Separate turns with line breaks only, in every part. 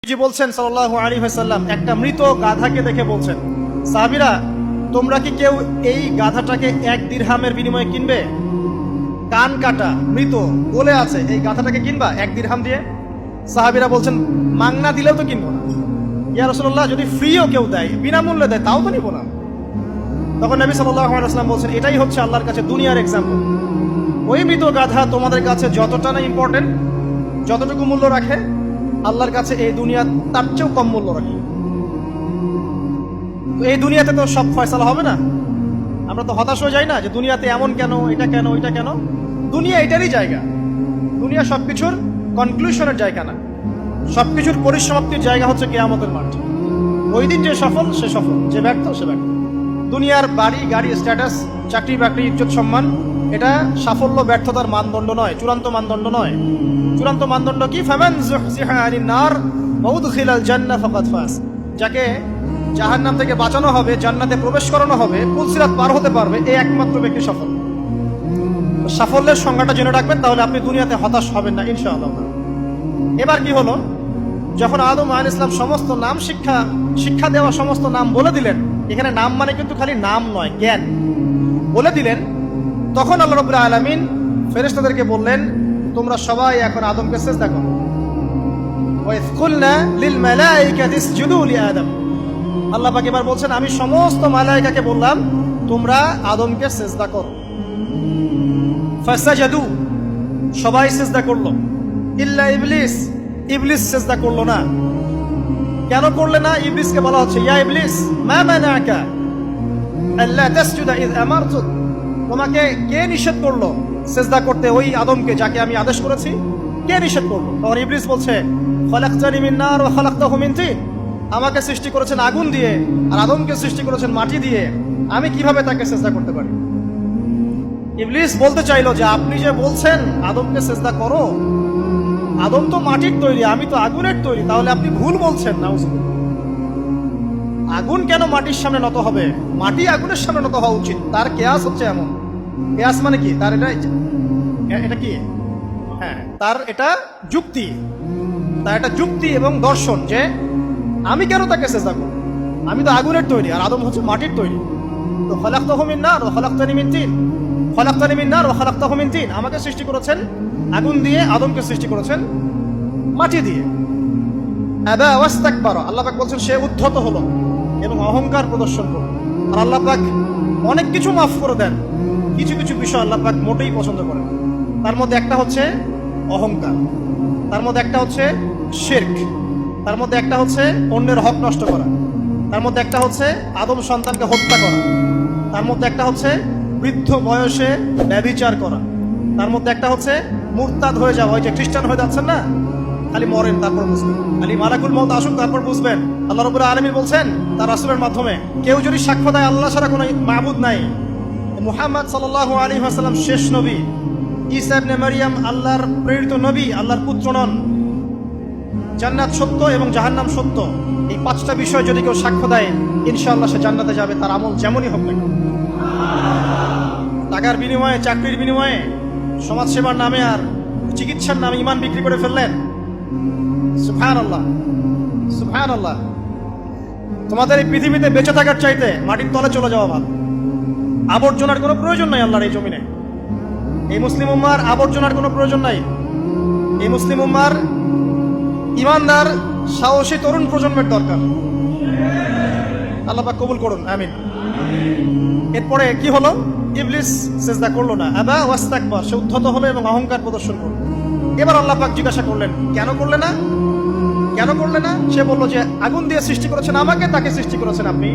জি বলছেন সাল্লাল্লাহু আলাইহি ওয়াসাল্লাম একটা মৃত গাধাকে দেখে বলছেন, সাহাবীরা তোমরা কি কেউ এই গাধাটাকে 1 দিরহামের বিনিময়ে কিনবে? কান কাটা মৃত বলে আছে, এই গাধাটাকে কিনবা 1 দিরহাম দিয়ে? সাহাবীরা বলছেন মাংনা দিলেও তো কিনবো না। ইয়া রাসূলুল্লাহ, যদি ফ্রিও কেউ দেয়, বিনামূল্যে দেয়, তাও তো নিব না। তখন নবী সাল্লাল্লাহু আলাইহি ওয়াসাল্লাম বলছেন, এটাই হচ্ছে আল্লাহর কাছে দুনিয়ার এক্সাম্পল। ওই মৃত গাধা তোমাদের কাছে যতটা না ইম্পর্টেন্ট, যতটুকু মূল্য রাখে, আল্লাহর কাছে এই দুনিয়া তার চেয়েও কম মূল্য রাখে। তো এই দুনিয়াতে তো সব ফয়সালা হবে না। আমরা তো হতাশ হয়ে যাই না যে দুনিয়াতে এমন কেন, এটা কেন, ওইটা কেন। দুনিয়া এটারই জায়গা। দুনিয়া সবকিছুর কনক্লুশনের জায়গা না, সবকিছুর পরিসমাপ্তির জায়গা হচ্ছে কিয়ামতের মাঠ। ওই দিন যে সফল সে সফল, যে ব্যর্থ সে ব্যর্থ। দুনিয়ার বাড়ি গাড়ি, স্ট্যাটাস, চাকরি বাকরি, ইজ্জত সম্মান, এটা সাফল্য ব্যর্থতার মানদণ্ড নয়, চূড়ান্ত মানদণ্ড নয়। চূড়ান্ত মানদণ্ড কি? ফামান যুহজিহা আনিন নার ওয়া উদখিলাল জান্নাহ ফাকাদ ফাজ। যাকে জাহান্নাম থেকে বাঁচানো হবে, জান্নাতে প্রবেশ করানো হবে, পুলসিরাত পার হতে পারবে, এই একমাত্র ব্যক্তি সফল। সাফল্যের সংজ্ঞাটা জেনে রাখবেন, তাহলে আপনি দুনিয়াতে হতাশ হবেন না ইনশাআল্লাহ। এবার কি হলো, যখন আদম আলাইহিস সালাম সমস্ত নাম শিক্ষা দেওয়া সমস্ত নাম বলে দিলেন, এখানে নাম মানে কিন্তু খালি নাম নয়, জ্ঞান বলে দিলেন, তখন আল্লাহ রাব্বুল আলামিন ফেরেশতাদেরকে বললেন, তোমরা সবাই এখন আদমকে সিজদা করো। ওয়া ইয কুলনা লিল মালাইকাতি ইসজুদু লি আদম। আল্লাহ পাক এবার বলছেন, আমি সমস্ত মালায়েকাকে বললাম তোমরা আদমকে সিজদা করো। ফাসাজাদু, সবাই সিজদা করলো, ইল্লা ইবলিস, ইবলিস সিজদা করলো না। কেন করলে না? ইবলিসকে বলা হচ্ছে, ইয়া ইবলিস মা মানাকা আল্লা তাসজুদা ইয আমারতুক। তোমাকে কে নিষেধ করলো সিজদা করতে ওই আদমকে যাকে আমি আদেশ করেছি? কে নিষেধ করলো? তখন ইবলিস বলছে, খলাকতানি মিন নার ওয়া খলাকতাহু মিন তিন। আমাকে সৃষ্টি করেছেন আগুন দিয়ে আর আদমকে সৃষ্টি করেছেন মাটি দিয়ে, আমি কিভাবে তাকে সিজদা করতে পারি? ইবলিস বলতে চাইলো যে আপনি যে বলছেন আদমকে সিজদা করো, আদম তো মাটির তৈরি, আমি তো আগুনের তৈরি, তাহলে আপনি ভুল বলছেন। নাউজুবিল্লাহ। আগুন কেন মাটির সামনে নত হবে? মাটি আগুনের সামনে নত হওয়া উচিত। তার কেয়াস হচ্ছে এমন। কেয়াস মানে কি? তার এটা কি? হ্যাঁ, তার এটা যুক্তি, তার এটা যুক্তি এবং দর্শন যে আমি কেন তাকে সিজদা করব? আমি তো আগুনের তৈরি আর আদম হচ্ছে মাটির তৈরি। তো খলাকতাহু মিন নার ওয়া খলাকতানি মিন তিন, খলাকতানি মিন নার ওয়া খলাকতাহু মিন তিন। আমাকে সৃষ্টি করেছেন আগুন দিয়ে, আদমকে সৃষ্টি করেছেন মাটি দিয়ে। আবা ওয়াস্তাকবারা, আল্লাহ পাক বলছেন সে উদ্ধত হলো এবং অহংকার প্রদর্শন করলো। আর আল্লাহ পাক অনেক কিছু মাফ করে দেন, কিছু কিছু বিষয় আল্লাহ পাক মোটেই পছন্দ করেন। তার মধ্যে একটা হচ্ছে অহংকার, তার মধ্যে একটা হচ্ছে শিরক, তার মধ্যে একটা হচ্ছে অন্যের হক নষ্ট করা, তার মধ্যে একটা হচ্ছে আদম সন্তানকে হত্যা করা, তার মধ্যে একটা হচ্ছে বৃদ্ধ বয়সে ব্যভিচার করা, তার মধ্যে একটা হচ্ছে মুরতাদ হয়ে যাওয়া। ওই যে খ্রিস্টান হয়ে যাচ্ছেন না, খালি মরেন তারপর বুঝবেন, খালি মালাকুল মউত আসুন তারপর বুঝবেন। আল্লাহ রাব্বুল আলামিন বলছেন তার রাসূলের মাধ্যমে, কেউ যদি সাক্ষ্য দেয় আল্লাহ ছাড়া কোনো মাবুদ নাই, মুহাম্মদ সাল্লাল্লাহু আলাইহি ওয়াসাল্লাম শেষ নবী, ঈসা ইবনে মারইয়াম আল্লাহর প্রেরিত নবী, আল্লাহর পুত্র নন, জান্নাত সত্য এবং জাহান্নাম সত্য, এই 5টা বিষয় যদি কেউ সাক্ষ্য দেয়, ইনশাআল্লাহ সে জান্নাতে যাবে, তার আমল যেমনই হোক না। টাকার বিনিময়ে, চাকরির বিনিময়ে, সমাজসেবার নামে আর চিকিৎসার নামে ঈমান বিক্রি করে ফেললেন, সুবহানাল্লাহ সুবহানাল্লাহ। তোমাদের এই পৃথিবীতে বেঁচে থাকার চাইতে মাটির তলে চলে যাওয়া ভালো। আবর্জনার কোনো প্রয়োজন নাই আল্লাহর এই জমিনে। এই মুসলিম উম্মার আবর্জনার কোনো প্রয়োজন নাই। এই মুসলিম উম্মার ইমানদার সাহসী তরুণ প্রজন্মের দরকার। আল্লাহ পাক কবুল করুন, আমিন। এরপরে কি হলো? ইবলিস সিজদা করলো না, আবা ওয়াস্তাকবার, সে উদ্ধত হলো এবং অহংকার প্রদর্শন করলো। এবার আল্লাহ পাক জিজ্ঞাসা করলেন, কেন করলে না? কেন করলে না? সে বলল যে আগুন দিয়ে সৃষ্টি করেছেন আমাকে, তাকে সৃষ্টি করেছেন আপনি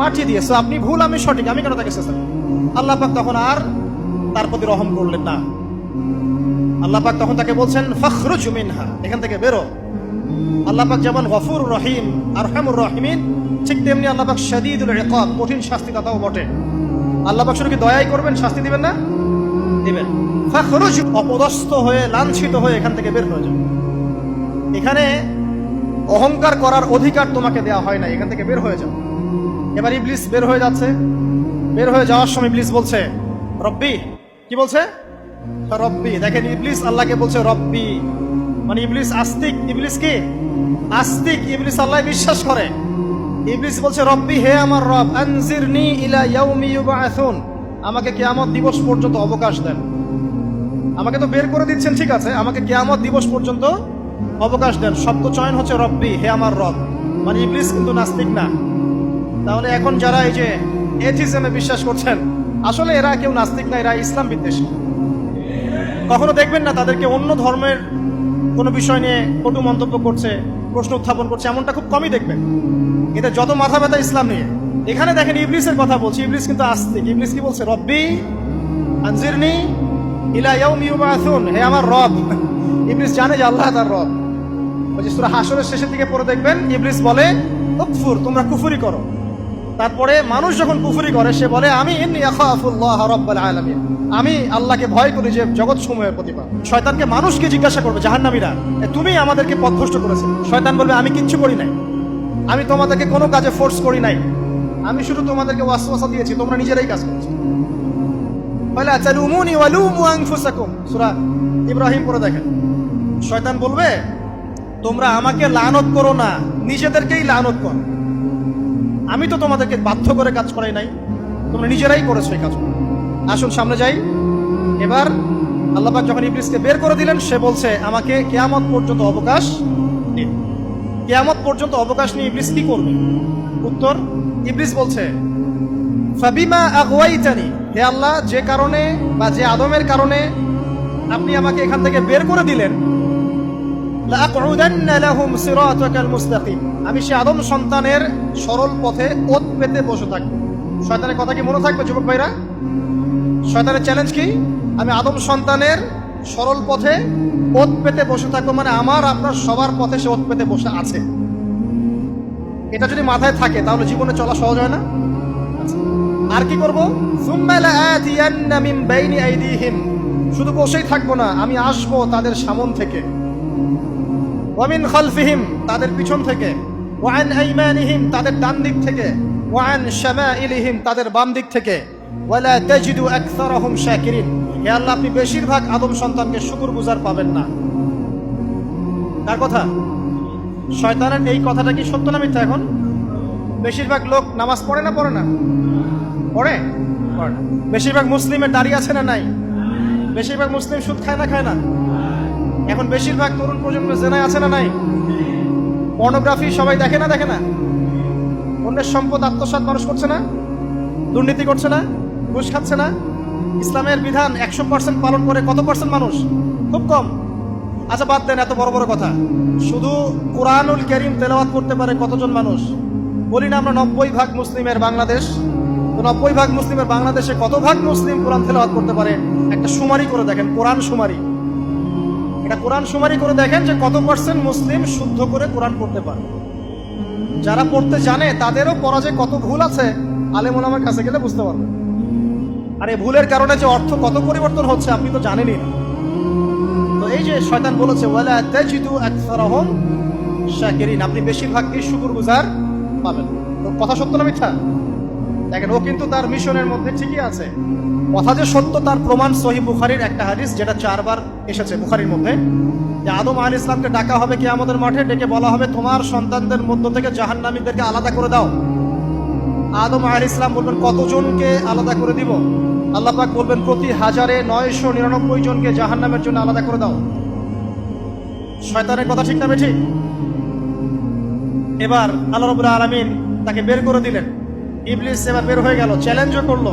মাটি দিয়ে, সো আপনি ভুল, আমি সঠিক, আমি কেন তাকে সিজদা করব? আল্লাহ পাক তখন আর তার প্রতি রহম করলেন না। আল্লাহ পাক তখন তাকে বলছেন, ফাখরুজ মিনহা, এখান থেকে বেরো। আল্লাহ পাক যেমন গফুর রহিম, আরহামুর রহিমিন, ঠিক তেমনি আল্লাহ পাক শাদীদুল ইকাব, কঠিন শাস্তি দাতাও বটে। আল্লাহ পাক শুধু কি দয়াই করবেন, শাস্তি দিবেন না? দিবেন। ফাখরুজ, অপদস্থ হয়ে, লাঞ্ছিত হয়ে এখান থেকে বের হয়ে যাও। এখানে অহংকার করার অধিকার তোমাকে দেওয়া হয় না, এখান থেকে বের হয়ে যাও। এবার ইবলিস বের হয়ে যাচ্ছে। বের হয়ে যাওয়ার সময় ইবলিস বলছে রব্বি। কি বলছে? রব্বি। দেখেন, ইবলিস আল্লাহকে বলছে রব্বি। মানে ইবলিস আস্তিক। ইবলিস কি আস্তিক? ইবলিস আল্লাহ বিশ্বাস করে। ইবলিস বলছে রব্বি, হে আমার রব, আনজিরনি ইলা ইয়াউমি ইউবআসুন, আমাকে কিয়ামত দিবস পর্যন্ত অবকাশ দেন। আমাকে তো বের করে দিচ্ছেন, ঠিক আছে, আমাকে কিয়ামত দিবস পর্যন্ত অবকাশ দেন। শব্দ চয়ন হচ্ছে রব্বি, হে আমার রব। মানে ইবলিস কিন্তু নাস্তিক না। তাহলে এখন যারা এই যে এথিজমে বিশ্বাস করছেন, আসলে এরা কেউ নাস্তিক না, এরা ইসলাম বিদ্বেষী। কখনো দেখবেন না তাদেরকে অন্য ধর্মের কোনো বিষয় নিয়ে কটু মন্তব্য করছে, প্রশ্ন উত্থাপন করছে, এমনটা খুব কমই দেখবেন। এদের যত মাথা ব্যথা ইসলাম নিয়ে। এখানে দেখেন ইবলিসের কথা বলছি, ইবলিস কিন্তু আস্তিক। ইবলিস কি বলছে? রব্বি আনজিরনি ইলা ইয়াউমি ইউবআসুন, হে আমার রব। ইবলিস জানে যে আল্লাহ তার রব। ওই যে সূরা হাশরের শেষের দিকে পড়ে দেখবেন ইবলিস বলে উকফুর, তোমরা কুফরি করো। তারপরে মানুষ যখন কুফরি করে সে বলে আমি ইন্নী আখাফুল্লাহ রাব্বাল আলামিন, আমি আল্লাহকে ভয় করি যে জগৎ সমূহের প্রতিপালক। শয়তানকে মানুষকে জিজ্ঞাসা করবে জাহান্নামীরা, তুমি আমাদেরকে পথভ্রষ্ট করেছো। শয়তান বলবে আমি কিচ্ছু করি নাই, আমি তোমাদেরকে কোনো কাজে ফোর্স করি নাই, আমি শুধু তোমাদেরকে ওয়াসওয়াসা দিয়েছি, তোমরা নিজেরাই কাজ করছো। ফালা তালুমুনি ওয়ালুমু আনফুসাকুম, সূরা ইব্রাহিম পড়ে দেখেন। শয়তান বলবে তোমরা আমাকে লানত করো না, নিজেদেরকেই লানত করো, আমি তো তোমাদেরকে বাধ্য করে কাজ করাই নাই, তোমরা নিজেরাই করেছো এই কাজ। আসুন সামনে যাই। এবার আল্লাহ পাক যখন ইবলিসকে বের করে দিলেন, সে বলছে আমাকে কিয়ামত পর্যন্ত অবকাশ দিন। কিয়ামত পর্যন্ত অবকাশ নিয়ে ইবলিস কি করবে? উত্তর, ইবলিস বলছে ফাবিমা আগওয়াইতানি, হে আল্লাহ, যে কারণে বা যে আদমের কারণে আপনি আমাকে এখান থেকে বের করে দিলেন, লাআকউদান্না লাহুম সিরাতাকাল মুস্তাকিম, আমি সে আদম সন্তানের সরল পথে ওত পেতে বসে থাকবো। শয়তানের কথা কি মনে থাকবে যুবক ভাইরা? শয়তানের চ্যালেঞ্জ কি? আমি আদম সন্তানের সরল পথে ওত পেতে বসে থাকবো, মানে আমার আপনার সবার পথে সে ওত পেতে বসে আছে। এটা যদি মাথায় থাকে তাহলে জীবনে চলা সহজ হয় না? আর কি করবো? সুম্মা লাআতিয়ান্না মিন বাইনি আইদিহিম, শুধু বসেই থাকবো না, আমি আসবো তাদের সামন থেকে, ওয়া মিন খালফিহিম, তাদের পিছন থেকে, ওয়া আন আইমানিহিম, তাদের ডান দিক থেকে, ওয়া আন শামাইলিহিম, তাদের বাম দিক থেকে, ওয়ালা তাজিদু আকসারাহুম শাকিরিন, হে আল্লাহ, আপনি বেশিরভাগ আদম সন্তানকে শুকরগুজার পাবেন না। কার কথা? শয়তানের এই কথাটা কি সত্য না মিথ্যা? এখন বেশিরভাগ লোক নামাজ পড়ে না পড়ে না? পড়ে। বেশিরভাগ মুসলিমের দাড়ি আছে না নাই? বেশিরভাগ মুসলিম সুদ খায় না খায় না? এখন বেশিরভাগ তরুণ প্রজন্ম জেনায় আছে না নাই? পর্নোগ্রাফি সবাই দেখে না দেখে না? অন্যের সম্পদ আত্মসাৎ মানুষ করছে না? দুর্নীতি করছে না? ঘুষ খাচ্ছে না? ইসলামের বিধান 100% পালন করে কত পার্সেন্ট মানুষ? খুব কম। আচ্ছা বাদ দেন এত বড় বড় কথা, শুধু কুরআনুল কারীম তেলাওয়াত করতে পারে কতজন মানুষ? বলি না আমরা 90% মুসলিমের বাংলাদেশ, তো 90% মুসলিমের বাংলাদেশে কত ভাগ মুসলিম কোরআন তেলাওয়াত করতে পারে? একটা শুমারি করে দেখেন, কোরআন শুমারি। এটা কোরআন শুমারি করে দেখেন যে কত পার্সেন্ট মুসলিম শুদ্ধ করে কোরআন পড়তে পারে। যারা পড়তে জানে তাদেরও পড়া যে কত ভুল আছে, আলেম ওলামার কাছে গেলে বুঝতে পারবেন। আর এই ভুলের কারণে যে অর্থ কত পরিবর্তন হচ্ছে আপনি তো জানেনই না। তো এই যে শয়তান বলেছে ওয়ালা তাজিদু আকসারাহুম শাকিরিন, আপনি বেশিরভাগই শুকরগুজার পাবেন। তো কথা সত্য না মিথ্যা? দেখেন, ও কিন্তু তার মিশনের মধ্যে ঠিকই আছে। কথা যে সত্য তার প্রমাণ সহিহ বুখারীর একটা হাদিস, যেটা 4 বার এসেছে বুখারীর মধ্যে, যে আদম আলাইহিস সালামকে ডাকা হবে কিয়ামতের মাঠে, ডেকে বলা হবে তোমার সন্তানদের মধ্য থেকে জাহান্নামীদেরকে আলাদা করে দাও। আদম আলাইহিস সালাম বলবেন কতজনকে আলাদা করে দিব? আল্লাহ পাক বলবেন প্রতি 1099 জনকে জাহান্নামের জন্য আলাদা করে দাও। শয়তানের কথা ঠিক না বেঠিক? এবার আল্লাহ রাব্বুল আলামিন তাকে বের করে দিলেন। ইবলিস এবার বের হয়ে গেল, চ্যালেঞ্জও করলো।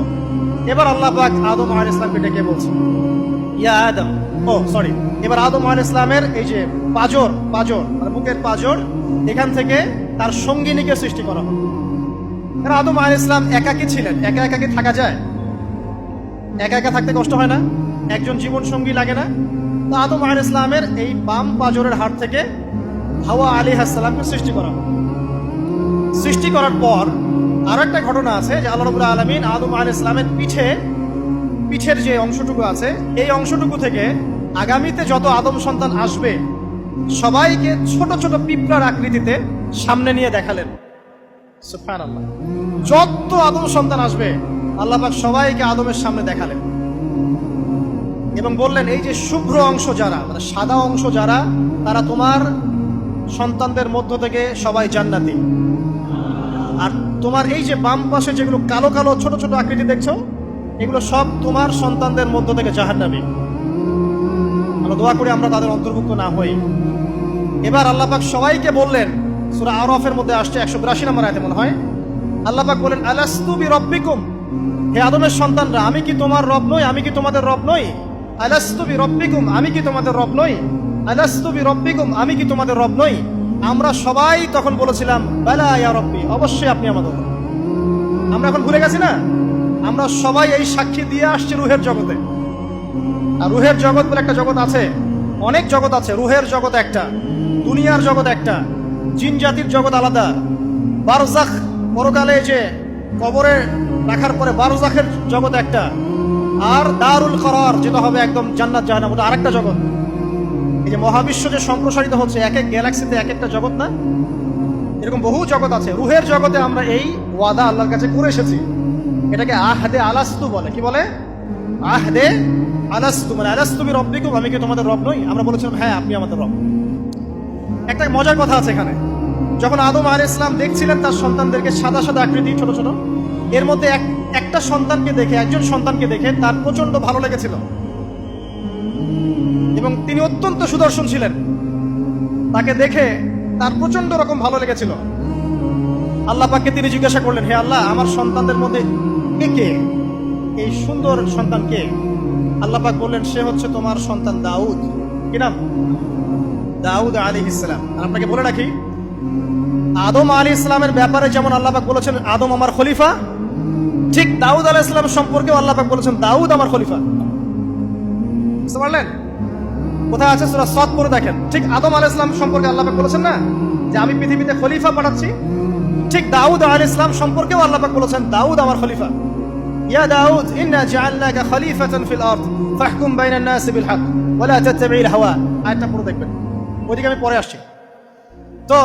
এবার আল্লাহ পাক আদম আলাইহিস সালামকে ডেকে বলছে ইয়া আদম, এবার আদম আলাইহিস সালামের এই যে পাজর মানে বুকের পাজর, এখান থেকে তার সঙ্গিনীকে সৃষ্টি করা হলো। কারণ আদম আলাইহিস সালাম একাকী ছিলেন, একা একাকী থাকা যায়? একা একা থাকতে কষ্ট হয় না? একজন জীবন সঙ্গী লাগে না? তো আদম আলাইহিস সালামের এই বাম পাজরের হাড় থেকে হাওয়া আলাইহিস সালামকে সৃষ্টি করা হলো। সৃষ্টি করার পর আরো একটা ঘটনা আছে যে আল্লাহ রাব্বুল আলামিন আদম আলাইহিস সালামের পিঠের যে অংশটুকু আছে, এই অংশটুকু থেকে আগামীতে যত আদম সন্তান আসবে সবাইকে ছোট ছোট পিঁপড়ার আকৃতিতে সামনে নিয়ে দেখালেন। সুবহানাল্লাহ। যত আদম সন্তান আসবে আল্লাহ পাক সবাইকে আদমের সামনে দেখালেন। এবং বললেন এই যে শুভ্র অংশ যারা, মানে সাদা অংশ যারা, তারা তোমার সন্তানদের মধ্য থেকে সবাই জান্নাতি। আর তোমার এই যে বাম পাশে যেগুলো কালো কালো ছোট ছোট আকৃতি দেখছো, এগুলো সব তোমার সন্তানদের মধ্য থেকে জাহান্নামী। আমরা দোয়া করি আমরা তাদের অন্তর্ভুক্ত না হই। এবার আল্লাহ পাক সবাইকে বললেন, সূরা আরাফের মধ্যে আসছে 182 নম্বর আয়াতে মনে হয়, আল্লাহ পাক বলেন আলাস্তু বিরব্বিকুম, হে আদমের সন্তানরা, আমি কি তোমার রব নই? আমি কি তোমাদের রব নই? আলাস্তু বিরব্বিকুম, আমি কি তোমাদের রব নই? আলাস্তু বিরব্বিকুম, আমি কি তোমাদের রব নই? আমরা সবাই তখন বলেছিলাম বালা ইয়া রব্বি, অবশ্যই আপনি আমাদের রব। আমরা এখন ভুলে গেছি না? আমরা সবাই এই সাক্ষী দিয়ে আসছি রুহের জগতে। আর রুহের জগৎ বলে একটা জগৎ আছে, অনেক জগৎ আছে। রুহের জগৎ একটা, দুনিয়ার জগৎ একটা, জিন জাতির জগৎ আলাদা, বারজাখ পরকালে যে কবরে রাখার পরে বারজাখের জগৎ একটা, আর দারুল করার যেটা হবে একদম জান্নাত জাহান্নাম, ওটা আরেকটা জগৎ। এই যে মহাবিশ্ব যে সম্প্রসারিত হচ্ছে, এক এক গ্যালাক্সিতে এক একটা জগৎ না, এরকম বহু জগৎ আছে। রুহের জগতে আমরা এই ওয়াদা আল্লাহর কাছে করে এসেছি। এটাকে আহদে আলাস্তু বলে। কি বলে? আহদে আলাস্তু, মানে আলাস্তু বিরব্বিকুম, আমি কি তোমাদের রব নই? আমরা বলেছিলাম হ্যাঁ আপনি আমাদের রব। একটা মজার কথা আছে এখানে, যখন আদম আলাইহিস সালাম দেখছিলেন তার সন্তানদেরকে সাদা সাদা আকৃতি ছোট ছোট, এর মধ্যে একটা সন্তানকে দেখে, একজন সন্তানকে দেখে তার প্রচন্ড ভালো লেগেছিল এবং তিনি অত্যন্ত সুদর্শন ছিলেন। তাকে দেখে তার প্রচন্ড রকম ভালো লেগেছিল। আল্লাহ পাককে তিনি জিজ্ঞাসা করলেন, হে আল্লাহ, আমার সন্তানদের মধ্যে কে, এই সুন্দর সন্তান কে? আল্লাহ পাক বললেন, সে হচ্ছে তোমার সন্তান দাউদ। কি নাম? দাউদ আলাইহিস সালাম। আর আপনাকে বলে রাখি, আদম আলাইহিস সালামের ব্যাপারে যেমন আল্লাহ পাক বলেছেন আদম আমার খলিফা, ঠিক দাউদ আলাইহিস সালাম সম্পর্কেও আল্লাহ পাক বলেছেন দাউদ আমার খলিফা। বুঝতে পারলেন? কোথায় আছে? সূরা সাদ পড়ে দেখেন। ঠিক আদম আলাইহিস সালাম সম্পর্কে আল্লাহ পাক বলেছেন না যে আমি পৃথিবীতে খলিফা পাঠাচ্ছি, ঠিক দাউদ আলাইহিস সালাম সম্পর্কেও আল্লাহ পাক বলেছেন দাউদ আমার খলিফা। ইয়া দাউদ ইন্না জাআলনাকা খলিফাতান ফিল আরদ ফাহকুম বাইনান নাসি বিল হক ওয়া লা তাত্তাবিল হাওয়া। আয়াতটা পড়ে দেখবেন, ওইদিকে আমি পরে আসছি। তো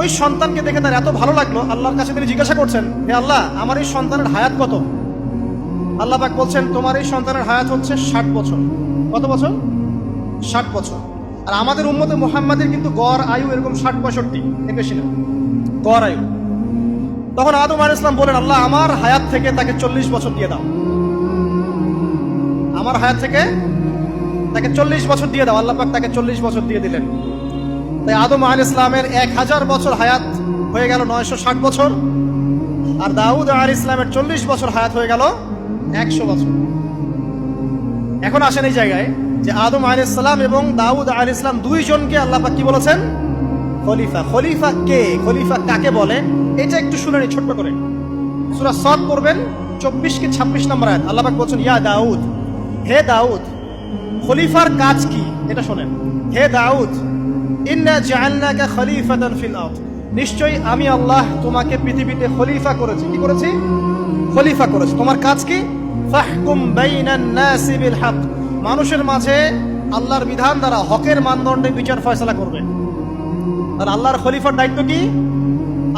ওই সন্তানকে দেখে তার এত ভালো লাগলো, আল্লাহর কাছে তিনি জিজ্ঞাসা করছেন, হে আল্লাহ, আমার এই সন্তানের হায়াত কত? আল্লাহ পাক বলছেন, তোমার এই সন্তানের হায়াত হচ্ছে 60 বছর। কত বছর? 60 বছর। আর আমাদের উম্মতে মুহাম্মাদের কিন্তু গড় আয়ু এরকম 60-65, এর বেশি না গড় আয়ু। তখন আদম আলাইহিস সালাম বলেন, আল্লাহ, আমার হায়াত থেকে তাকে 40 বছর দিয়ে দাও। আমার হায়াত থেকে তাকে 40 বছর দিয়ে দাও। আল্লাহ পাক তাকে 40 বছর দিয়ে দিলেন। তাই আদম আলাইহিস সালামের 1000 বছর হায়াত হয়ে গেল 960 বছর, আর দাউদ আলাইহিস সালামের 40 বছর হায়াত হয়ে গেল 100 বছর। এখন আসেন এই জায়গায় যে আদম আলাইহিস সালাম এবং দাউদ আলাইহিস সালাম দুইজনকে আল্লাহ পাক কি বলেছেন? খলিফা। খলিফা কে? খলিফা কাকে বলে? এটা একটু শুনে নি ছোট্ট করে। সূরা সাদ পড়বেন 24 কি 26 নম্বর আয়াত। আল্লাহ পাক বলছেন, ইয়া দাউদ, হে দাউদ, খলিফার কাজ কি এটা শোনেন। হে দাউদ, ইন্না জাআলনাকা খলিফাতান ফিল আরদ, নিশ্চয়ই আমি আল্লাহ তোমাকে পৃথিবীতে খলিফা করেছি। কি করেছি? খলিফা করেছি। তোমার কাজ কি? ফাহকুম বাইনান নাসি বিল হক, মানুষের মাঝে আল্লাহর বিধান দ্বারা হকের মানদণ্ডে বিচার ফয়সালা করবে। আর আল্লাহর খলিফার দায়িত্ব কি?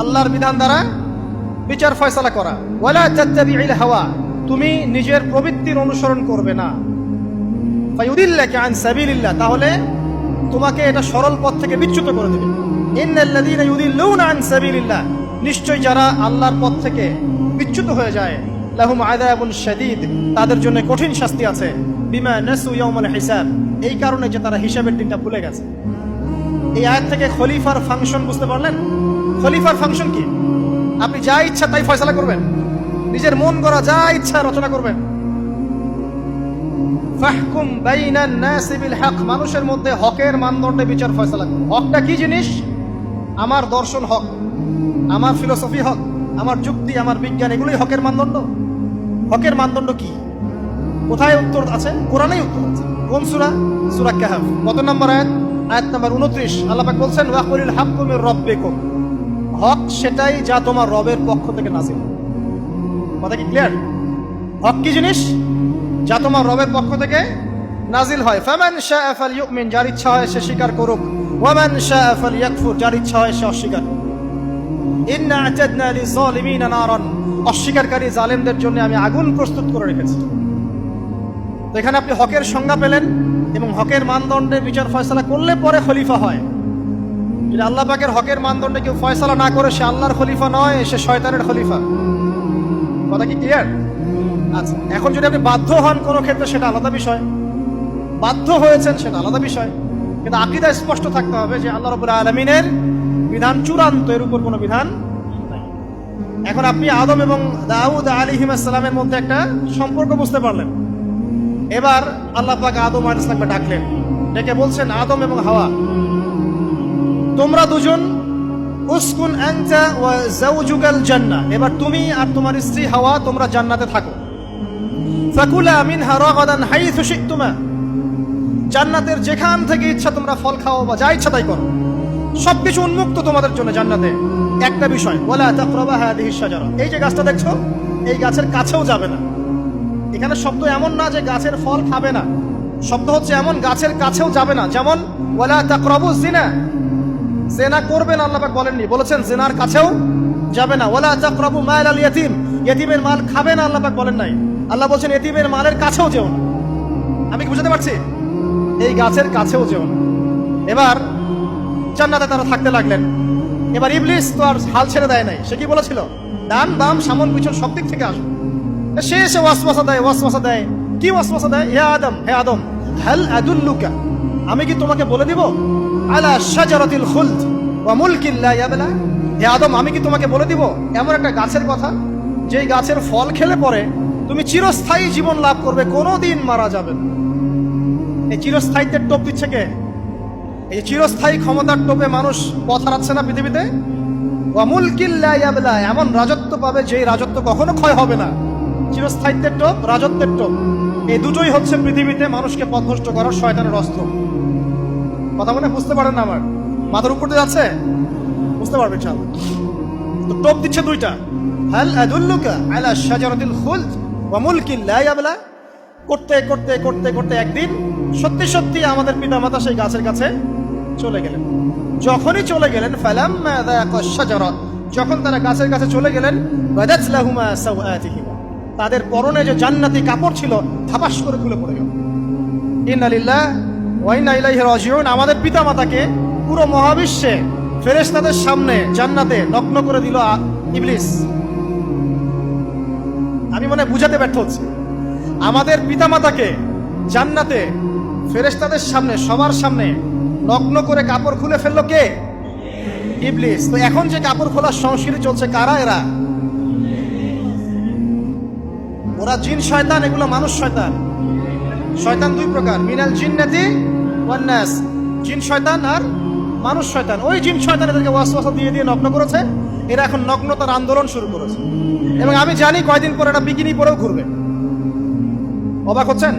আল্লাহর বিধান দ্বারা বিচার ফয়সালা করা। ওয়ালা তাত্তাবিউল হাওয়া, তুমি নিজের প্রবৃত্তির অনুসরণ করবে না। ফায়ুদিল্লাকা আন সাবিলিল্লাহ, তাহলে তোমাকে এটা সরল পথ থেকে বিচ্যুত করে দেবে। ইন্নাল্লাযীনা ইউদিল্লুনা আন সাবিলিল্লাহ, নিশ্চয় যারা আল্লাহর পথ থেকে বিচ্যুত হয়ে যায়, লাহুম আযাবুন শাদীদ, তাদের জন্য কঠিন শাস্তি আছে। বিমা নাসু ইয়াউমাল হিসাব, এই কারণে যে তারা হিসাবের দিনটা ভুলে গেছে। এই আয়াত থেকে খলিফার ফাংশন বুঝতে পারলেন? খলিফার ফাংশন কি? আপনি যা ইচ্ছা তাই ফয়সালা করবেন, নিজের মন গড়া যা ইচ্ছা রচনা করবেন। ফাহকুম বাইনান নাসি বিল হক, মানুষের মধ্যে হকের মানদণ্ডে বিচার ফয়সালা করুন। হকটা কি জিনিস? আমার দর্শন হক, আমার ফিলোসফি হক, আমার যুক্তি, আমার বিজ্ঞান, এগুলোই হকের মানদণ্ড। হকের মানদণ্ড কি? কোথায় উত্তর আছে? কোরআনেই উত্তর আছে। কোন সূরা? সূরা কাহফ। কত নম্বর আয়াত? আয়াত নাম্বার 29। আল্লাহ পাক বলছেন, ওয়াকুলিল হাক্কু মির রাব্বিকুম, হক সেটাই যা তোমার রবের পক্ষ থেকে নাযিল। কথা কি ক্লিয়ার? হক কি জিনিস? যা তোমার রবের পক্ষ থেকে নাজিল হয়। ফামান শাআ ফালইউমিন, যার ইচ্ছা হয় সে স্বীকার করুক। ওয়ামান শাআ ফালইয়াকফুর, যার ইচ্ছা হয় সে অস্বীকার করুক। ইন্না আ'তাদনা লিযালিমিনা নারান, অস্বীকারকারী জালেমদের জন্য আমি আগুন প্রস্তুত করে রেখেছি। তো এখানে আপনি হকের সংজ্ঞা পেলেন এবং হকের মানদণ্ডে বিচার ফয়সালা করলে পরে খলিফা হয়। যদি আল্লাহ পাকের হকের মানদণ্ডে কেউ ফয়সালা না করে সে আল্লাহর খলিফা নয়, সে শয়তানের খলিফা। কথা কি ক্লিয়ার? আচ্ছা, এখন যদি আপনি বাধ্য হন কোনো ক্ষেত্রে সেটা আলাদা বিষয়, বাধ্য হয়েছেন সেটা আলাদা বিষয়, কিন্তু আকীদা স্পষ্ট থাকতে হবে যে আল্লাহ রাব্বুল আলামিনের বিধান চূড়ান্ত, এর উপর কোনো বিধান নাই। এখন আপনি আদম এবং দাউদ আলাইহিস সালামের মধ্যে একটা সম্পর্ক বুঝতে পারলেন। এবার আল্লাহ পাক আদম আলাইহিস সালামকে ডাকলেন, ডেকে বলছেন, আদম এবং হাওয়া, তোমরা দুজন উসকুন আনতা ওয়া যাওজুকাল জান্নাহ, এবার তুমি আর তোমার স্ত্রী হাওয়া তোমরা জান্নাতে থাকো। ফাকুলা মিনহা রাগাদান হাইথু শি'তুমা, জান্নাতের যেখান থেকে ইচ্ছা তোমরা ফল খাও বা যা ইচ্ছা তাই করো, সবকিছু উন্মুক্ত তোমাদের জন্য জান্নাতে। একটা বিষয়, ওয়ালা তাকরাবা হাদিহিশ শাজারা, এই যে গাছটা দেখছো এই গাছের কাছেও যাবে না। এখানে শব্দ এমন না যে গাছের ফল খাবে না, শব্দ হচ্ছে এমন গাছের কাছেও যাবে না। যেমন ওয়ালা তাকরাবু জিনা, জিনা করবে না আল্লাহ পাক বলেননি, বলেছেন জিনার কাছেও যাবে না। ওয়ালা তাকরাবু মাল আল ইয়াতীম, ইয়াতীমের মাল খাবে না আল্লাহ পাক বলেন নাই, আল্লাহ বলছেন ইয়াতীমের মালের কাছেও যেও না। আমি কি বুঝাতে পারছি? এই গাছের কাছেও যেও না। এবার জান্নাতে তারা থাকতে লাগলেন। এবার ইবলিস তো আর হাল ছেড়ে দেয় নাই, সে কি বলেছিল, ডান বাম সামন পিছন সব দিক থেকে আসো। সে এসে ওয়াসওয়াসা দেয়। কি ওয়াসওয়াসা দেয়? হে আদম হাল আদুল্লুকা, আমি কি তোমাকে বলে দিব, আলা শাজারাতিল খুলদ ওয়া মুলকিন লা ইয়াবলা, হে আদম আমি কি তোমাকে বলে দিব এমন একটা গাছের কথা যেই গাছের ফল খেলে পরে তুমি চিরস্থায়ী জীবন লাভ করবে, কোনোদিন মারা যাবে না। এই চিরস্থায়িত্বের টোপ দিচ্ছে কে? এই চিরস্থায়ী ক্ষমতার টোপে মানুষ পথ হারাচ্ছে না পৃথিবীতে। ওয়া মুলকিন লা ইয়াবলা, এমন রাজত্ব পাবে যেই রাজত্ব কখনো ক্ষয় হবে না। চিরস্থায়িত্বের টোপ, রাজত্বের টোপ, এই দুটোই হচ্ছে পৃথিবীতে মানুষকে পথভ্রষ্ট করার শয়তানের অস্ত্র। কথা মনে বুঝতে পারেন না? আমার মাথার উপর দিয়ে যাচ্ছে, বুঝতে পারবেন ইনশাআল্লাহ। তো টোপ দিচ্ছে দুইটা, হাল আদুল্লুকা আলা শাজারাতিল খুলদ ওয়া মুলকিন লা ইয়াবলা। করতে করতে করতে করতে একদিন সত্যি সত্যি আমাদের পিতামাতা সেই গাছের কাছে চলে গেলেন। যখনই চলে গেলেন, ফালাম্মা যায়াকা শাজারা, যখন তারা গাছের কাছে চলে গেলেন, বাদাত লাহুমা সাওআতিহিমা, তাদের পরনে যে জান্নাতি কাপড় ছিল ধাপাস করে খুলে পড়ে গেল। ইন্না লিল্লাহি ওয়া ইন্না ইলাইহি রাজিউন। আমাদের পিতামাতাকে পুরো মহাবিশ্বে ফেরেশতাদের সামনে জান্নাতে নগ্ন করে দিল ইবলিস। আমি মনে বুঝাতে ব্যর্থ হচ্ছি। আমাদের পিতামাতাকে জান্নাতে ফেরেশতাদের সামনে, সবার সামনে নগ্ন করে কাপড় খুলে ফেললো কে? ইবলিস। তো এখন যে কাপড় খোলার সংস্কৃতি চলছে, কারা এরা? ওরা জিন শয়তান, এগুলো মানুষ শয়তান। শয়তান দুই প্রকার, মিনাল জিন্নাতি ওয়ান নাস, জিন শয়তান আর মানুষ শয়তান। ওই জিন শয়তান এদেরকে ওয়াসওয়াসা দিয়ে দিয়ে নগ্ন করেছে। এরা এখন নগ্নতার আন্দোলন শুরু করেছে এবং আমি জানি কয়দিন পরে এটা বিকিনি পরেও ঘুরবে। অবাক হচ্ছেন?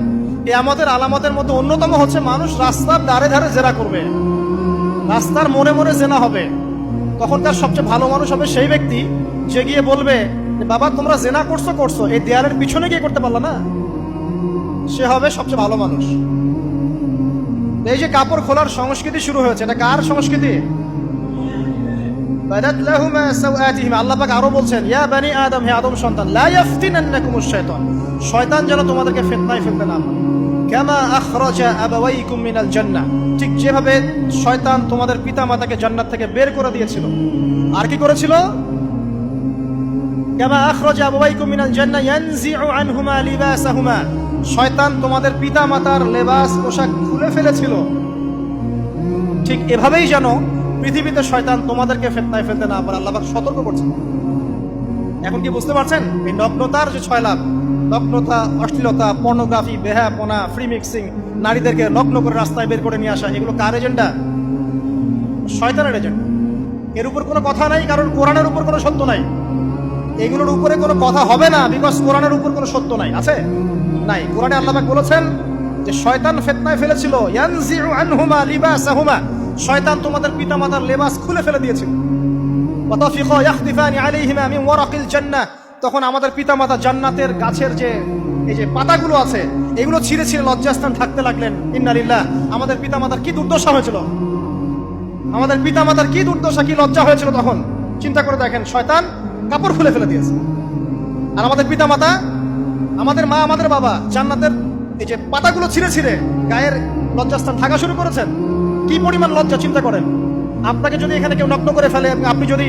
কিয়ামতের আলামতের মধ্যে অন্যতম হচ্ছে মানুষ রাস্তার ধারে ধারে জেনা করবে, রাস্তার মোড়ে মোড়ে জেনা হবে। তখন তার সবচেয়ে ভালো মানুষ হবে সেই ব্যক্তি যে গিয়ে বলবে, বাবা তোমরা জেনা করছো, এই দেয়ালের পিছনে গিয়ে করতে পারলা না, সে হবে সবচেয়ে ভালো মানুষ। এই যে কাপড় খোলার সংস্কৃতি শুরু হয়েছে, এটা কার সংস্কৃতি? বাদাত লাহুমা সাওআতিহিমা। আল্লাহ পাক আরো বলছেন, ইয়া বানি আদম, হে আদম সন্তান, লা ইয়াফতিনান্নাকুমুশ শাইতান, শয়তান যেন তোমাদেরকে ফিতনায় ফেলতে না পারে। কামা আখরাজা আবাওয়াইকুম মিনাল জান্নাহ, ঠিক যেভাবে শয়তান তোমাদের পিতামাতাকে জান্নাত থেকে বের করে দিয়েছিল। আর কি করেছিল? কামা আখরাজা আবাওয়াইকুম মিনাল জান্নাহ ইয়ানজিউ আনহুমা লিবাসাহুমা, শয়তান তোমাদের পিতামাতার লেবাস পোশাক খুলে ফেলেছিল। ঠিক এভাবেই যেন পৃথিবীতে শয়তান তোমাদেরকে ফিতনায় ফেলতে না পারে, আল্লাহ পাক সতর্ক করছেন। এখন কি বুঝতে পারছেন? এই নগ্নতার যে 6 লাভ, নগ্নতা, অশ্লীলতা, পর্নোগ্রাফি, বেহাপনা, ফ্রি মিক্সিং, নারীদেরকে নগ্ন করে রাস্তায় বের করে নিয়ে আসা, এগুলো কার এজেন্ডা? শয়তানের এজেন্ডা। এর উপর কোনো কথা নাই, কারণ কোরআনের উপর কোনো সত্য নাই। এগুলোর উপরে কোনো কথা হবে না, বিকজ কোরআনের উপর কোনো সত্য নাই। আছে? নাই। কোরআনে আল্লাহ পাক বলেছেন যে শয়তান ফিতনায় ফেলেছিল, ইয়ানজিউ আনহুমা লিবাসাহুমা, শয়তান তোমাদের পিতামাতার লেবাস খুলে ফেলে দিয়েছিল। ওয়াতাফিকা ইয়াখদিফানি আলাইহিমা মিন ওয়ারাকিল জান্নাহ, তখন আমাদের পিতামাতা জান্নাতের গাছের যে এই যে পাতাগুলো আছে এগুলো ছিঁড়ে ছিঁড়ে লজ্জাস্থান থাকতে লাগলেন। ইন্না লিল্লাহ। আমাদের পিতামাতার কি দুর্দশা হয়েছিল, আমাদের পিতামাতার কি দুর্দশা, কি লজ্জা হয়েছিল তখন। চিন্তা করে দেখেন, শয়তান কাপড় খুলে ফেলে দিয়েছে। আর আমাদের পিতামাতা, আমাদের মা, আমাদের বাবা জান্নাতের এই যে পাতাগুলো ছিঁড়ে ছিঁড়ে গায়ের লজ্জাস্থান ঢাকা শুরু করেছেন। কি পরিমাণ লজ্জা চিন্তা করেন। আপনাকে যদি এখানে কেউ নগ্ন করে ফেলে, আপনি যদি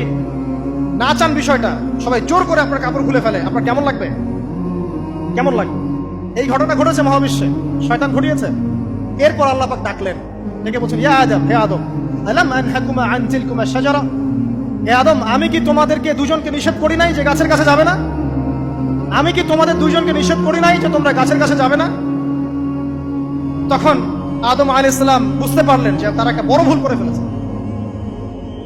না চান বিষয়টা, সবাই জোর করে আপনার কাপড় খুলে ফেলে, আপনার কেমন লাগবে? কেমন লাগবে? এই ঘটনা ঘটেছে মহাবিশ্বে, শয়তান ঘটিয়েছে। এরপর আল্লাহ পাক ডাকলেন, ডেকে বলছেন, ইয়া আদম, হে আদম, আলাম আনহাকুমা আন তিলকুমা শাজারা, হে আদম, আমি কি তোমাদেরকে দুজনকে নিষেধ করি নাই যে গাছের কাছে যাবে না? আমি কি তোমাদের দুজনকে নিষেধ করি নাই যে তোমরা গাছের কাছে যাবে না? তখন আদম আলাইহিস সালাম বুঝতে পারলেন যে তারা একটা বড় ভুল করে ফেলেছে।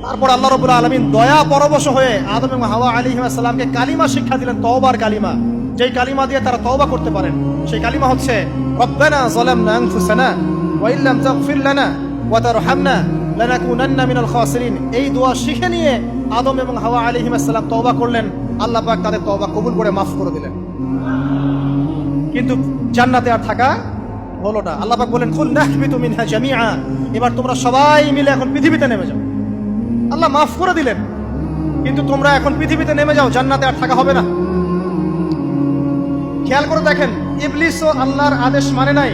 তারপর আল্লাহ রাব্বুল আলামিন দয়া পরবশ হয়ে আদম এবং হাওয়া আলাইহিস সালামকে কালিমা শিক্ষা দিলেন, তওবার কালিমা, যেই কালিমা দিয়ে তারা তওবা করতে পারেন। সেই কালিমা হচ্ছে রব্বানা যালামনা আনফুসানা ওয়া ইল্লাম তাগফির লানা ওয়া তারহামনা লানাকুনান্না মিনাল খাসিরিন। এই দোয়া শিখে নিয়ে আদম এবং হাওয়া আলাইহিস সালাম তওবা করলেন। আল্লাহ পাক তাদের তওবা কবুল করে মাফ করে দিলেন। কিন্তু জান্নাতে আর থাকা হলো না। আল্লাহ পাক বলেন, কুল নাহবিতু মিনহা জামিআ, এবার তোমরা সবাই মিলে এখন পৃথিবীতে নেমে যাও। আল্লাহ মাফ করে দিলেন, কিন্তু তোমরা এখন পৃথিবীতে নেমে যাও, জান্নাতে আর থাকা হবে না। খেয়াল করে দেখেন, ইবলিসও আল্লাহর আদেশ মানে নাই।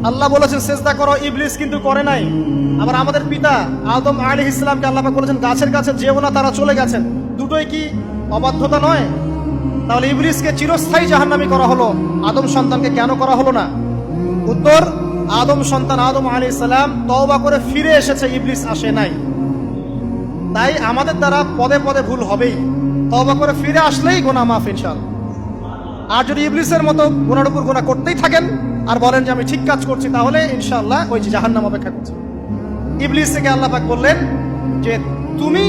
আল্লাহ বলেছেন সেজদা করো, ইবলিস কিন্তু করে নাই। আবার আমাদের পিতা আদম আলাইহিস সালামকে আল্লাহ পাক বলেছেন গাছের কাছে যেও না, তারা চলে গেছেন। দুটোই কি অবাধ্যতা নয়? তাহলে ইবলিসকে চিরস্থায়ী জাহান্নামী করা হলো, আদম সন্তানকে কেন করা হলো না? উত্তর, আদম সন্তান আদম আলাইহিস সালাম তওবা করে ফিরে এসেছে, ইবলিস আসে নাই। তাই আমাদের দ্বারা পদে পদে ভুল হবেই, তওবা করে ফিরে আসলেই গুনাহ মাফ ইনশাআল্লাহ। আর যদি ইবলিসের মতো গুনার উপর গুনাহ করতেই থাকেন আর বলেন যে আমি ঠিক কাজ করছি, তাহলে ইনশাআল্লাহ ওই যে জাহান্নাম অপেক্ষা করছে। ইবলিস থেকে আল্লাহ পাক বললেন যে তুমি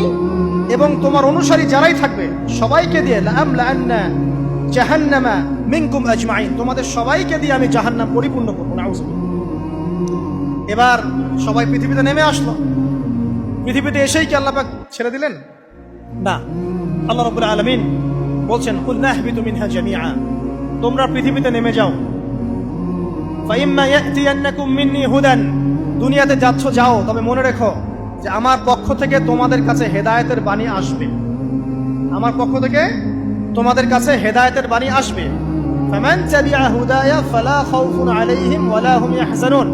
এবং তোমার অনুসারী যারাই থাকবে সবাইকে দিয়ে লাআমলাআন্না জাহান্নামা মিনকুম আজমাইন, তোমাদের সবাইকে দিয়ে আমি জাহান্নাম পরিপূর্ণ করব। নাউযুবিল্লাহ। এবার সবাই পৃথিবীতে নেমে আসলো। পৃথিবীতে এসেই কি আল্লাহ পাক ছেড়ে দিলেন? না। আল্লাহ রাব্বুল আলামিন বলছেন, কুল নাহবিতু মিনহা জামিআ, তোমরা পৃথিবীতে নেমে যাও। ফাইম্মা ইয়াতিয়ান্নাকুম মিন্নি হুদান, দুনিয়াতে যাচ্ছ যাও, তবে মনে রেখো যে আমার পক্ষ থেকে তোমাদের কাছে হেদায়েতের বাণী আসবে। আমার পক্ষ থেকে তোমাদের কাছে হেদায়েতের বাণী আসবে। ফামান তাবিআ হুদায়া ফালা খাউফুন আলাইহিম ওয়ালা হুম ইয়াহজানুন,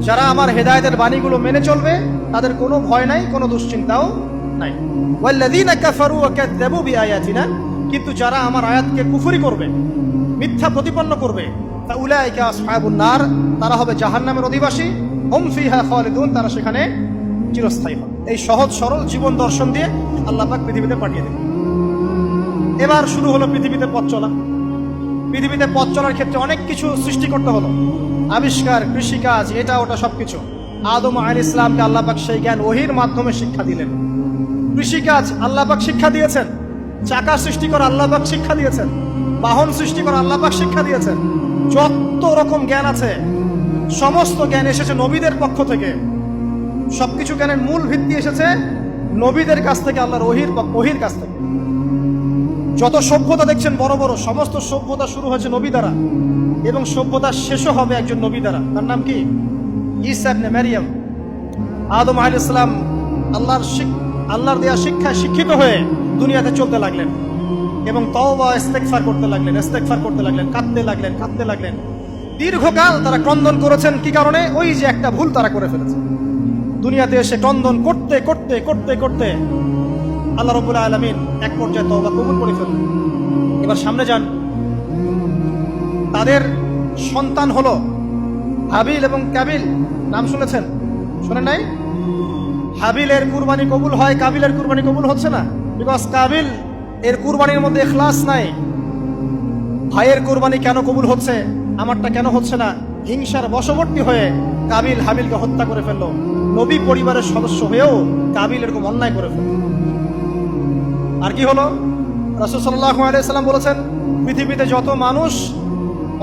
যারা আমার হেদায়েতের বাণীগুলো মেনে চলবে তাদের কোনো ভয় নাই, কোনো দুশ্চিন্তাও নাই। ওয়াল্লাযীনা কাফারু ওয়া কাযযাবু বিআয়াতিনা, কিন্তু যারা আমার আয়াতকে কুফরি করবে, মিথ্যা প্রতিপন্ন করবে, ফাউলাইকা আসহাবুন নার, তারা হবে জাহান্নামের অধিবাসী। হুম ফিহা খালিদুন, তারা সেখানে চিরস্থায়ী হবে। এই সহজ সরল জীবন দর্শন দিয়ে আল্লাহ পাক পৃথিবীতে পাঠিয়ে দিলেন। এবার শুরু হলো পৃথিবীতে পথ চলা। পৃথিবীতে পথ চলার ক্ষেত্রে অনেক কিছু সৃষ্টি করতে হলো, আবিষ্কার, কৃষিকাজ, এটা ওটা সবকিছু। আদম আলাইহিস সালামকে আল্লাহ পাক সেই জ্ঞান ওহীর মাধ্যমে শিক্ষা দিলেন। কৃষিকাজ আল্লাহ পাক শিক্ষা দিয়েছেন, চাকা সৃষ্টি করা আল্লাহ পাক শিক্ষা দিয়েছেন, বাহন সৃষ্টি করা আল্লাহ পাক শিক্ষা দিয়েছেন। যত রকম জ্ঞান আছে সমস্ত জ্ঞান এসেছে নবীদের পক্ষ থেকে। সবকিছু জ্ঞানের মূল ভিত্তি এসেছে নবীদের কাছ থেকে, আল্লাহর ওহীর কাছ থেকে। যত সভ্যতা দেখছেন বড় বড়, সমস্ত সভ্যতা শুরু হয়েছে নবী দ্বারা, এবং সভ্যতা শেষও হবে একজন নবী দ্বারা। তার নাম কি? ঈসা ইবনে মারইয়াম। আদম আলাইহিস সালাম আল্লাহর দেয়া শিক্ষায় শিক্ষিত হয়ে দুনিয়াতে চলতে লাগলেন এবং তওবা ইস্তেগফার করতে লাগলেন, কাঁদতে লাগলেন। দীর্ঘকাল তারা ক্রন্দন করেছেন। কি কারণে? ওই যে একটা ভুল তারা করে ফেলেছে। দুনিয়াতে এসে ক্রন্দন করতে করতে করতে করতে আল্লাহ রাব্বুল আলামিন এক পর্যায়ে তওবা কবুল করে ফেললেন। এবার সামনে যান। তাদের সন্তান হলো হাবিল এবং কাবিল। নাম শুনেছেন? শোনেন নাই? হাবিলের কুরবানি কবুল হয়, কাবিলের কুরবানি কবুল হচ্ছে না। বিকজ কাবিল এর কুরবানির মধ্যে ইখলাস নাই। ভাইয়ের কুরবানি কেন কবুল হচ্ছে, আমারটা কেন হচ্ছে না? হিংসার বশবর্তী হয়ে কাবিল হাবিলকে হত্যা করে ফেললো। নবী পরিবারের সদস্য হয়েও কাবিল এরকম অন্যায় করে ফেলল। আর কি হলো? রাসূল সাল্লাল্লাহু আলাইহি সাল্লাম বলেছেন, পৃথিবীতে যত মানুষ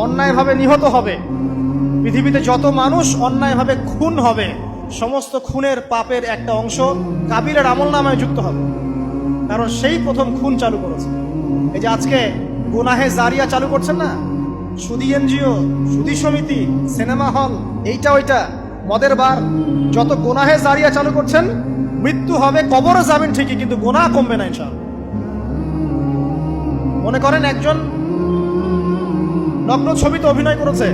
অন্যায়ভাবে নিহত হবে, পৃথিবীতে যত মানুষ অন্যায়ভাবে খুন হবে, সমস্ত খুনের পাপের একটা অংশ কাবিলের আমলনামায় যুক্ত হবে। কারণ সেই প্রথম খুন চালু করেছে। এই যে আজকে গুনাহে জারিয়া চালু করছেন না, সুদী এনজিও, সুদী সমিতি, সিনেমা হল, এইটা ওইটা, মদের বার, যত গুনাহে জারিয়া চালু করছেন, মৃত্যু হবে, কবরে যাবেন ঠিকই, কিন্তু গুনাহ কমবে না ইনশাআল্লাহ। মনে করেন একজন নগ্ন ছবিতে অভিনয় করেছে,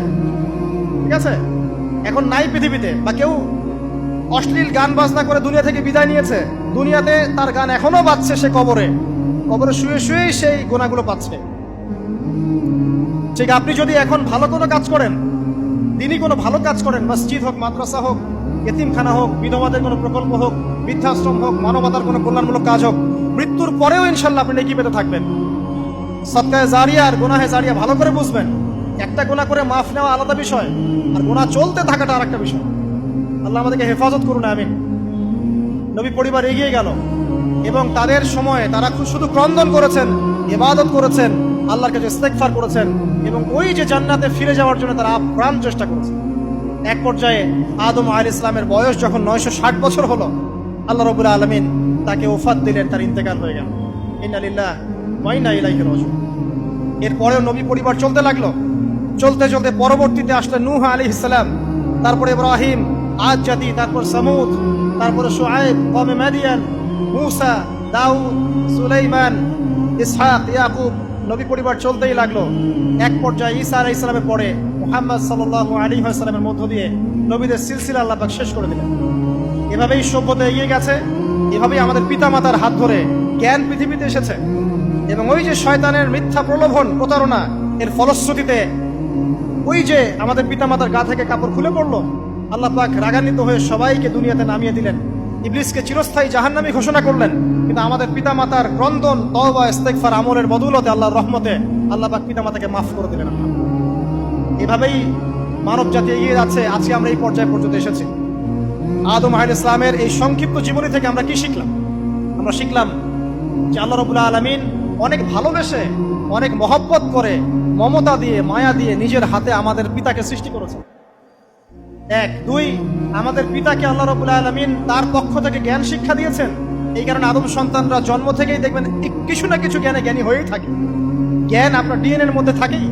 ঠিক আছে? এখন নাই পৃথিবীতে, বা কেউ অশ্লীল গান বাজনা করে দুনিয়া থেকে বিদায় নিয়েছে, দুনিয়াতে তার গান এখনো বাজছে, সে কবরে শুয়ে শুয়েই সেই গুনাহগুলো পাচ্ছে। ঠিক আপনি যদি এখন ভালো কোনো কাজ করেন, দিনই কোনো ভালো কাজ করেন, মসজিদ হোক, মাদ্রাসা হোক, এতিমখানা হোক, বিধবাদের কোনো প্রকল্প হোক, বৃদ্ধাশ্রম হোক, মানবতার কোনো কল্যাণমূলক কাজ হোক, মৃত্যুর পরেও ইনশাল্লাহ আপনি নেকি পেতে থাকবেন। সদকায়ে জারিয়া আর গুনাহে জারিয়া ভালো করে বুঝবেন। একটা গুনাহ করে মাফ নেওয়া আলাদা বিষয়, আর গুনাহ চলতে থাকাটা আরেকটা বিষয়। আল্লাহ আমাদেরকে হেফাজত করুন, আমিন। নবী পরিবার এগিয়ে গেল এবং তাদের সময়ে তারা শুধু ক্রন্দন করেছেন, ইবাদত করেছেন, আল্লাহর কাছে ইস্তেগফার করেছেন এবং ওই যে জান্নাতে ফিরে যাওয়ার জন্য তারা আপ্রাণ চেষ্টা করেছেন। এক পর্যায়ে আদম আলাইহিস সালামের বয়স যখন 960 বছর হলো, আল্লাহ রাব্বুল আলামিন তাকে ওফাত দিলেন, তার ইন্তেকাল হয়ে গেল। ইন্না লিল্লাহি ওয়া ইন্না ইলাইহি রাজিউন। এরপরেও নবী পরিবার চলতে লাগলো। চলতে চলতে পরবর্তীতে আসলেন নূহ আলাইহিস সালাম, তারপরে ইব্রাহিম, আদ জাতি, তারপর সামুদ, তারপরে শুআয়ব, কওমে মাদিয়ান, মূসা, দাউদ, সুলাইমান, ইসহাক, ইয়াকুব। নবী পরিবার চলতেই লাগলো। এক পর্যায়ে ঈসা আলাইহিস সালামের পরে মুহাম্মদ সাল্লাল্লাহু আলাইহি ওয়াসাল্লামের মধ্য দিয়ে নবীদের সিলসিলা আল্লাহ পাক শেষ করে দিলেন। এভাবেই সভ্যতা এগিয়ে গেছে, এভাবেই আমাদের পিতামাতার হাত ধরে জ্ঞান পৃথিবীতে এসেছে। এবং ওই যে শয়তানের মিথ্যা প্রলোভন, প্রতারণা, এর ফলশ্রুতিতে ওই যে আমাদের পিতামাতার গা থেকে কাপড় খুলে পড়লো, আল্লাহ পাক রাগান্বিত হয়ে সবাইকে দুনিয়াতে নামিয়ে দিলেন, ইবলিসকে চিরস্থায়ী জাহান্নামী ঘোষণা করলেন। কিন্তু আমাদের পিতামাতার ক্রন্দন, তওবা, ইস্তেগফার, আমলের বদৌলতে, আল্লাহর রহমতে আল্লাহ পাক পিতামাতাকে মাফ করে দিলেন। এভাবেই মানব জাতি এগিয়ে যাচ্ছে। আজকে আমরা এই পর্যায় পর্যন্ত এসেছি। আদম আলাইহিস সালামের এই সংক্ষিপ্ত জীবনী থেকে আমরা কি শিখলাম? আমরা শিখলাম যে আল্লাহ রাব্বুল আলামিন অনেক ভালোবেসে, অনেক মহব্বত করে, মমতা দিয়ে, মায়া দিয়ে নিজের হাতে আমাদের পিতাকে সৃষ্টি করেছেন। এক, দুই, আমাদের পিতাকে আল্লাহ রাব্বুল আলামিন তার পক্ষ থেকে জ্ঞান শিক্ষা দিয়েছেন। এই কারণে আদম সন্তানরা জন্ম থেকেই দেখবেন কিছু না কিছু জ্ঞানে জ্ঞানী হয়েই থাকে। জ্ঞান আপনার ডিএনএর মধ্যে থাকেই।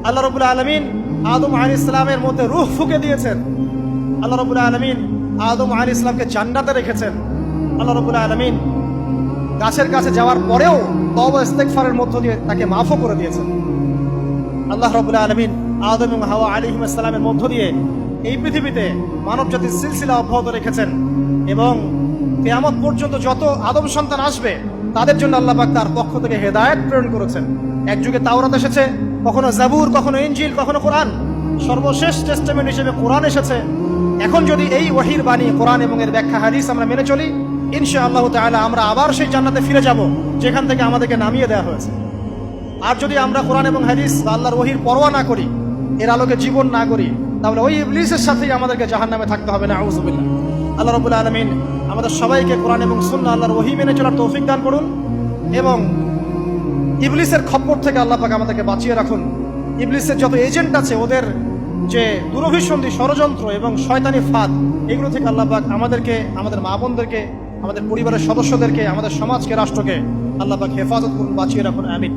আল্লাহ রাব্বুল আলামিন আদম আলাইহিস সালামের মধ্যে রূহ ফুঁকে দিয়েছেন। আল্লাহ রাব্বুল আলামিন আদম আলাইহিস সালামকে জান্নাতে রেখেছেন। আল্লাহ রাব্বুল আলামিন গাছের কাছে যাওয়ার পরেও তওবা ইস্তেগফারের মধ্য দিয়ে তাকে মাফও করে দিয়েছেন। আল্লাহ রাব্বুল আলামিন আদম এবং হাওয়া আলাইহিস সালামের মধ্য দিয়ে এই পৃথিবীতে মানব জাতির সিলসিলা অব্যাহত রেখেছেন এবং কিয়ামত পর্যন্ত যত আদম সন্তান আসবে তাদের জন্য আল্লাহ পাক তার পক্ষ থেকে হেদায়েত প্রেরণ করেছেন। এক যুগে তাওরাত এসেছে, কখনো জাবুর, কখনো ইনজিল, কখনো কোরআন। সর্বশেষ টেস্টামেন্ট হিসেবে কোরআন এসেছে। এখন যদি এই ওহীর বাণী, কোরআন এবং এর ব্যাখ্যা, হাদিস আমরা মেনে চলি, ইনশাআল্লাহ তাআলা আমরা আবার সেই জান্নাতে ফিরে যাব যেখান থেকে আমাদেরকে নামিয়ে দেওয়া হয়েছে। আর যদি আমরা কোরআন এবং হাদিস বা আল্লাহর ওহীর পরোয়া না করি, এর আলোকে জীবন না করি, তাহলে ওই ইবলিসের সাথেই আমাদেরকে জাহান্নামে থাকতে হবে। না, আউযুবিল্লাহ। আল্লাহ রাব্বুল আলামিন আমাদের সবাইকে কোরআন এবং সুন্নাহ, আল্লাহর ওহী মেনে চলার তৌফিক দান করুন এবং ইবলিসের খপ্পর থেকে আল্লাহ পাক আমাদেরকে বাঁচিয়ে রাখুন। ইবলিসের যত এজেন্ট আছে, ওদের যে দুরভিসন্ধি, ষড়যন্ত্র এবং শয়তানি ফাঁদ, এগুলো থেকে আল্লাহ পাক আমাদেরকে, আমাদের মা বোনদেরকে, আমাদের পরিবারের সদস্যদেরকে, আমাদের সমাজকে, রাষ্ট্রকে আল্লাহ পাক হেফাজত করুন, বাঁচিয়ে রাখুন। আমিন।